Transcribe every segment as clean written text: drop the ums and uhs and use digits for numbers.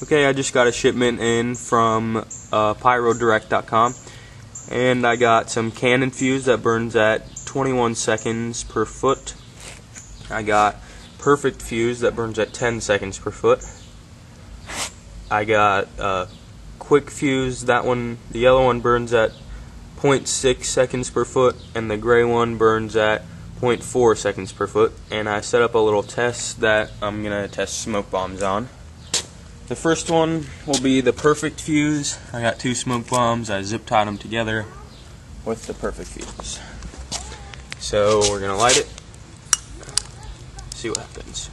Okay, I just got a shipment in from pyrodirect.com, and I got some Cannon fuse that burns at 21 seconds per foot. I got perfect fuse that burns at 10 seconds per foot. I got quick fuse. That one, the yellow one, burns at 0.6 seconds per foot, and the gray one burns at 0.4 seconds per foot. And I set up a little test that I'm gonna test smoke bombs on. The first one will be the perfect fuse. I got 2 smoke bombs. I zip tied them together with the perfect fuse. So we're gonna light it. See what happens.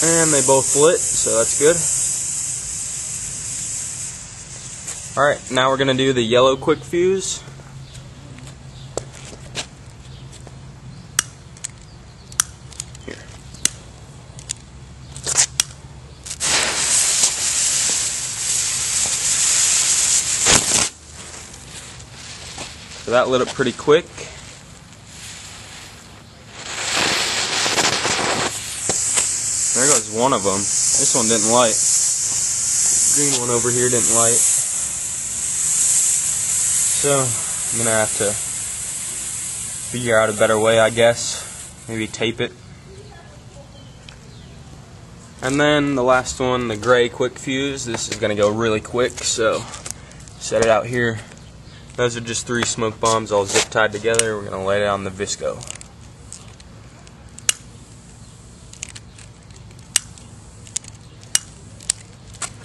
And they both lit, so that's good. Alright, now we're going to do the yellow quick fuse. Here. So that lit up pretty quick. There goes one of them. This one didn't light. Green one over here didn't light. So I'm gonna have to figure out a better way, I guess. Maybe tape it. And then the last one, the gray quick fuse. This is gonna go really quick, so set it out here. Those are just 3 smoke bombs all zip tied together. We're gonna lay it on the Visco.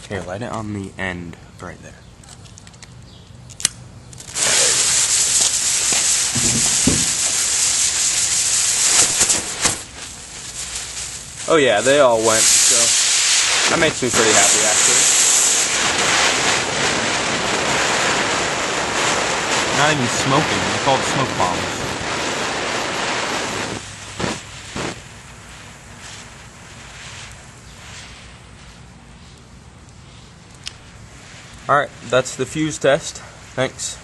Here, light it on the end right there. Oh yeah, they all went, so that makes me pretty happy actually. Not even smoking, they're called smoke bombs. Alright, that's the fuse test. Thanks.